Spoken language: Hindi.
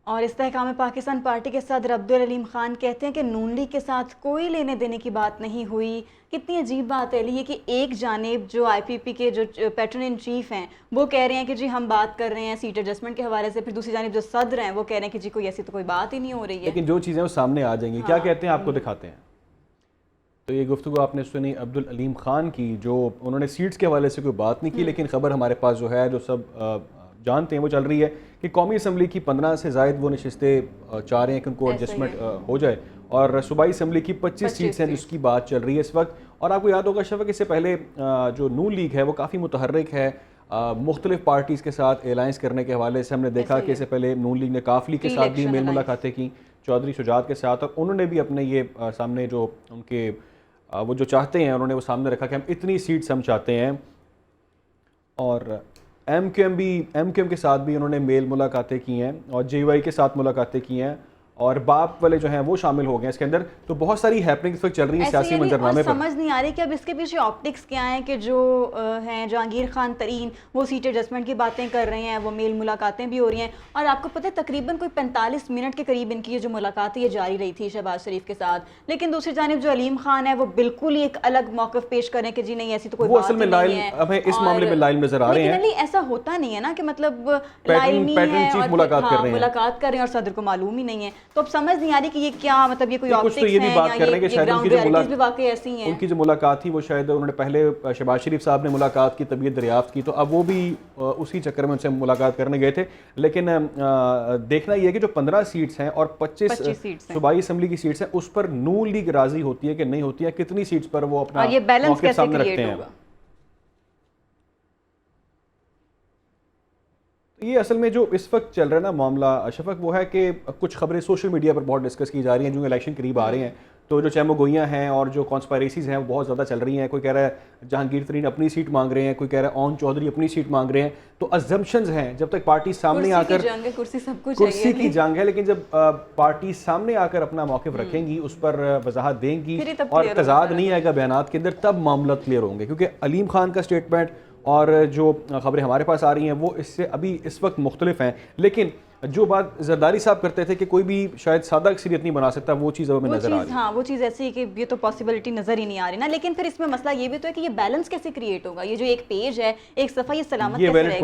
और इस्तेहकाम पाकिस्तान पार्टी के सदर अब्दुल अलीम खान कहते हैं कि नून लीग के साथ कोई लेने देने की बात नहीं हुई। कितनी अजीब बात है ये कि एक जानिब जो IPP के जो पैटर्न इन चीफ हैं वो कह रहे हैं कि जी हम बात कर रहे हैं सीट एडजस्टमेंट के हवाले से, फिर दूसरी जानिब जो सदर हैं वो कह रहे हैं कि जी कोई ऐसी तो कोई बात ही नहीं हो रही है। लेकिन जो चीज़ें वो सामने आ जाएंगी, क्या कहते हैं आपको दिखाते हैं। तो ये गुफ्तगू आपने सुनी अब्दुल अलीम खान की, जो उन्होंने सीट्स के हवाले से कोई बात नहीं की, लेकिन खबर हमारे पास जो है, जो सब जानते हैं वो चल रही है कि कौमी असम्बली की 15 से ज़ायद वो नशिस्तें चाह रहे हैं कि उनको एडजस्टमेंट हो जाए, और सूबाई असम्बली की 25 सीट्स हैं जिसकी बात चल रही है इस वक्त। और आपको याद होगा शफक, इससे पहले जो नून लीग है वो काफ़ी मुतहर्रिक है मुख्तलिफ पार्टीज़ के साथ एलायंस करने के हवाले से। हमने देखा कि इससे पहले नून लीग ने काफ लीग के साथ भी मेल मुलाकातें की, चौधरी शुजात के साथ, और उन्होंने भी अपने ये सामने जो उनके वो जो चाहते हैं उन्होंने वो सामने रखा कि हम इतनी सीट्स हम चाहते हैं। और MQM के साथ भी उन्होंने मेल मुलाकातें की हैं और JUI के साथ मुलाकातें की हैं, और बाप वाले जो हैं वो शामिल हो गए इसके अंदर। तो बहुत सारी हैपनिंग इस वक्त चल रही है सियासी मंजरनामे पर। समझ नहीं आ रही कि अब इसके पीछे ऑप्टिक्स क्या है कि जो हैं जहांगीर खान तरीन वो सीट एडजस्टमेंट की बातें कर रहे हैं, वो मेल मुलाकातें भी हो रही हैं। और आपको पता है तकरीबन कोई 45 मिनट के करीब इनकी ये जो मुलाकात ये जारी रही थी शहबाज शरीफ के साथ। लेकिन दूसरी जानिब जो अलीम खान है वो बिल्कुल ही एक अलग मौक़िफ़ पेश करें कि जी नहीं ऐसी तो कोई बात नहीं है। हमें इस मामले में लाइल नजर आ रहे हैं, ऐसा होता नहीं है ना कि मतलब लाइल नहीं है और मुलाकात कर रहे हैं और सदर को मालूम ही नहीं है। तो अब समझ नहीं आ रही कि ये क्या मतलब ये कोई ऑप्टिक्स तो ये भी बात कर रहे हैं कि शायद उनकी जो मुलाकात थी वो शायद उन्होंने पहले शहबाज शरीफ साहब ने मुलाकात की, तबीयत दरियाफ्त की, तो अब वो भी उसी चक्कर में उनसे मुलाकात करने गए थे। लेकिन देखना ये है कि जो 15 सीट्स हैं और 25 सूबाई असम्बली की सीट्स हैं उस पर नून लीग राजी होती है कि नहीं होती है, कितनी सीट्स पर वो अपना मौक़िफ़ सामने रखते हैं। ये असल में जो इस वक्त चल रहा है ना मामला शफक, वो है कि कुछ खबरें सोशल मीडिया पर बहुत डिस्कस की जा रही हैं जो इलेक्शन करीब आ रहे हैं। तो जो चैमोगोइयाँ हैं और जो कॉन्स्पायरेसीज़ हैं वो बहुत ज़्यादा चल रही हैं। कोई कह रहा है जहांगीर तरीन अपनी सीट मांग रहे हैं, कोई कह रहा है ओन चौधरी अपनी सीट मांग रहे हैं। तो अजम्पशंस हैं, जब तक पार्टी सामने आकर कुर्सी की जंग है, लेकिन जब पार्टी सामने आकर अपना मौक़िफ़ रखेंगी, उस पर वजाहत देंगी और तजाद नहीं आएगा बयानात के अंदर, तब मामला क्लियर होंगे। क्योंकि अलीम खान का स्टेटमेंट और जो खबरें हमारे पास आ रही हैं वो इससे अभी इस वक्त मुख्तलिफ हैं। लेकिन जो बात जरदारी साहब करते थे कि कोई भी शायद सादा अक्सरियत नहीं बना सकता, वो चीज़ अब हमें नजर आ रही है। हाँ, वो चीज़ ऐसी है कि ये तो पॉसिबिलिटी नजर ही नहीं आ रही ना। लेकिन फिर इसमें मसला ये भी तो है कि ये बैलेंस कैसे क्रिएट होगा, ये जो एक पेज है एक सफ़ा, ये सलामत कैसे रहेगा।